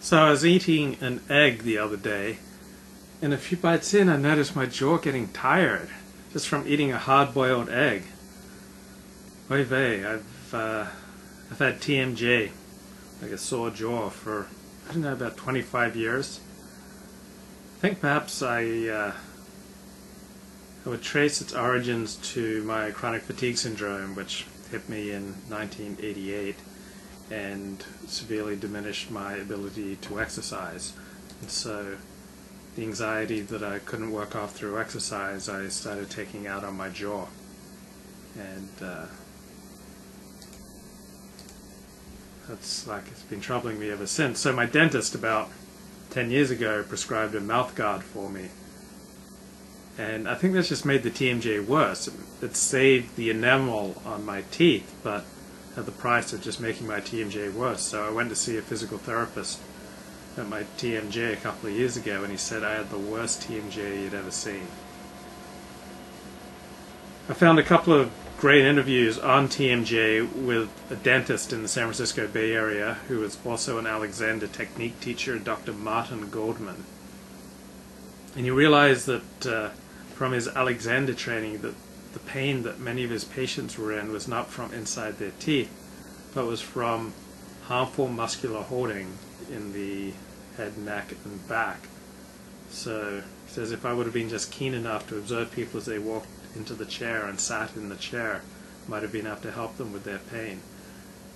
So I was eating an egg the other day, and a few bites in I noticed my jaw getting tired, just from eating a hard-boiled egg. Oy vey, I've had TMJ, like a sore jaw, for, I don't know, about 25 years. I think perhaps I would trace its origins to my chronic fatigue syndrome, which hit me in 1988 and severely diminished my ability to exercise. And so the anxiety that I couldn't work off through exercise, I started taking out on my jaw. And that's like, it's been troubling me ever since. So my dentist about 10 years ago prescribed a mouth guard for me. And I think that's just made the TMJ worse. It saved the enamel on my teeth, but at the price of just making my TMJ worse. So I went to see a physical therapist at my TMJ a couple of years ago, and he said I had the worst TMJ he'd ever seen. I found a couple of great interviews on TMJ with a dentist in the San Francisco Bay Area who was also an Alexander technique teacher, Dr. Martin Goldman. And you realize that from his Alexander training that the pain that many of his patients were in was not from inside their teeth, but was from harmful muscular holding in the head, neck, and back. So he says if I would have been just keen enough to observe people as they walked into the chair and sat in the chair, might have been able to help them with their pain.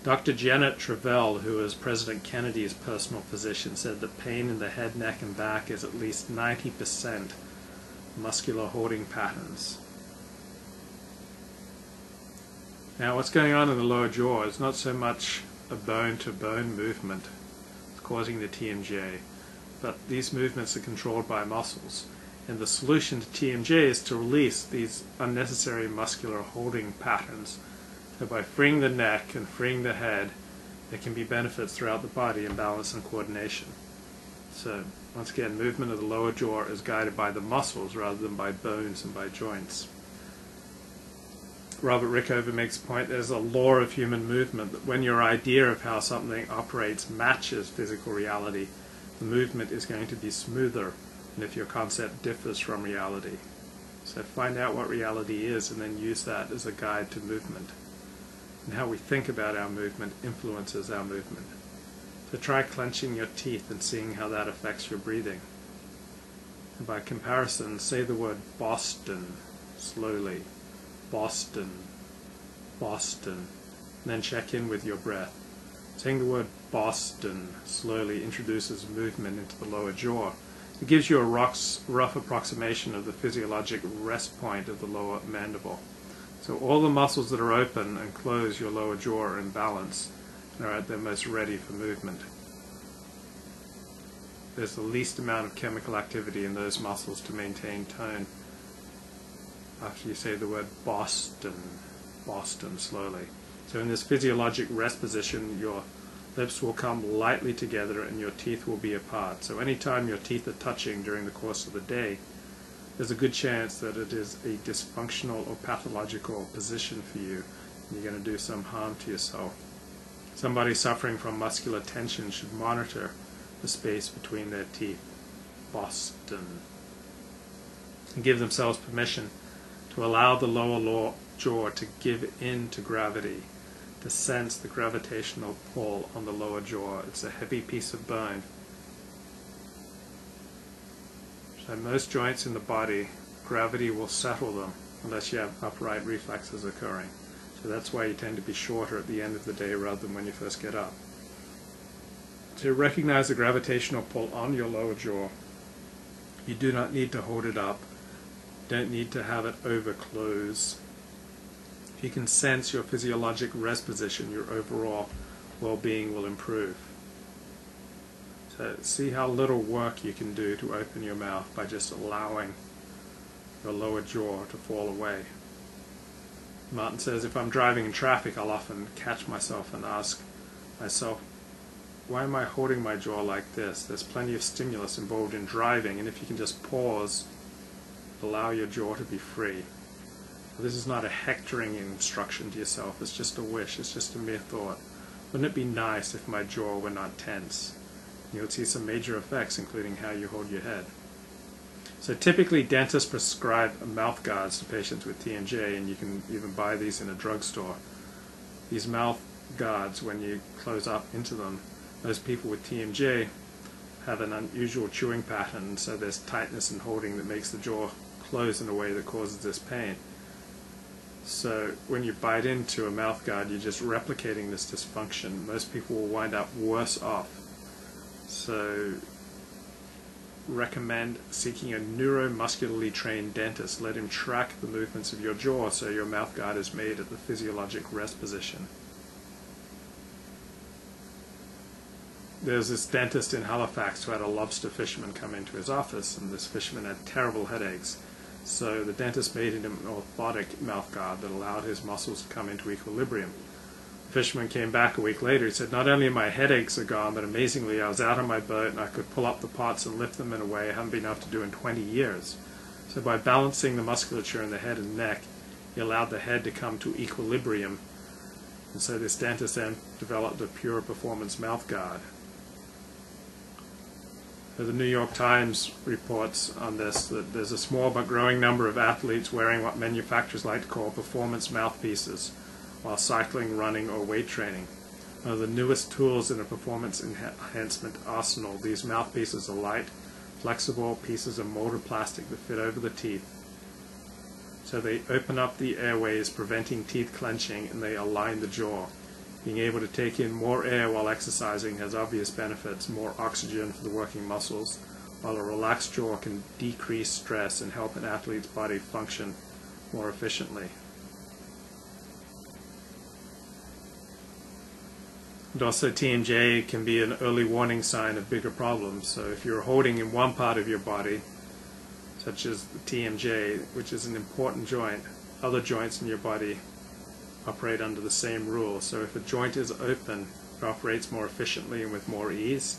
Dr. Janet Travell, who was President Kennedy's personal physician, said that pain in the head, neck, and back is at least 90% muscular holding patterns. Now what's going on in the lower jaw is not so much a bone-to-bone movement that's causing the TMJ, but these movements are controlled by muscles. And the solution to TMJ is to release these unnecessary muscular holding patterns. So by freeing the neck and freeing the head, there can be benefits throughout the body in balance and coordination. So once again, movement of the lower jaw is guided by the muscles rather than by bones and by joints. Robert Rickover makes a point, there's a law of human movement, that when your idea of how something operates matches physical reality, the movement is going to be smoother than if your concept differs from reality. So find out what reality is and then use that as a guide to movement. And how we think about our movement influences our movement. So try clenching your teeth and seeing how that affects your breathing. And by comparison, say the word Boston slowly. Boston, Boston, and then check in with your breath. Saying the word Boston slowly introduces movement into the lower jaw. It gives you a rough approximation of the physiologic rest point of the lower mandible. So all the muscles that are open and close your lower jaw are in balance and are at their most ready for movement. There's the least amount of chemical activity in those muscles to maintain tone. After you say the word Boston, Boston slowly. So in this physiologic rest position, your lips will come lightly together and your teeth will be apart. So anytime your teeth are touching during the course of the day, there's a good chance that it is a dysfunctional or pathological position for you, and you're going to do some harm to yourself. Somebody suffering from muscular tension should monitor the space between their teeth. Boston. And give themselves permission to allow the lower jaw to give in to gravity, to sense the gravitational pull on the lower jaw. It's a heavy piece of bone. So most joints in the body, gravity will settle them unless you have upright reflexes occurring. So that's why you tend to be shorter at the end of the day rather than when you first get up. To recognize the gravitational pull on your lower jaw, you do not need to hold it up. Don't need to have it over close. If you can sense your physiologic rest position, your overall well-being will improve. So see how little work you can do to open your mouth by just allowing your lower jaw to fall away. Martin says, if I'm driving in traffic, I'll often catch myself and ask myself, why am I holding my jaw like this? There's plenty of stimulus involved in driving, and if you can just pause, allow your jaw to be free. This is not a hectoring instruction to yourself, it's just a wish, it's just a mere thought. Wouldn't it be nice if my jaw were not tense? You'll see some major effects, including how you hold your head. So typically dentists prescribe mouth guards to patients with TMJ, and you can even buy these in a drugstore. These mouth guards, when you close up into them, those people with TMJ have an unusual chewing pattern, so there's tightness and holding that makes the jaw close in a way that causes this pain. So when you bite into a mouth guard, you're just replicating this dysfunction. Most people will wind up worse off. So recommend seeking a neuromuscularly trained dentist. Let him track the movements of your jaw so your mouth guard is made at the physiologic rest position. There's this dentist in Halifax who had a lobster fisherman come into his office, and this fisherman had terrible headaches. So the dentist made him an orthotic mouth guard that allowed his muscles to come into equilibrium. The fisherman came back a week later. He said, "Not only my headaches are gone, but amazingly I was out on my boat and I could pull up the pots and lift them in a way I haven't been able to do in 20 years. So by balancing the musculature in the head and neck, he allowed the head to come to equilibrium." And so this dentist then developed a pure performance mouth guard. The New York Times reports on this that there's a small but growing number of athletes wearing what manufacturers like to call performance mouthpieces while cycling, running, or weight training. One of the newest tools in a performance enhancement arsenal, these mouthpieces are light, flexible pieces of molded plastic that fit over the teeth. So they open up the airways, preventing teeth clenching, and they align the jaw. Being able to take in more air while exercising has obvious benefits, more oxygen for the working muscles, while a relaxed jaw can decrease stress and help an athlete's body function more efficiently. And also TMJ can be an early warning sign of bigger problems. So if you're holding in one part of your body, such as the TMJ, which is an important joint, other joints in your body operate under the same rule. So if a joint is open, it operates more efficiently and with more ease,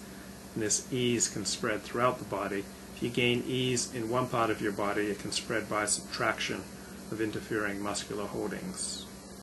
and this ease can spread throughout the body. If you gain ease in one part of your body, it can spread by subtraction of interfering muscular holdings.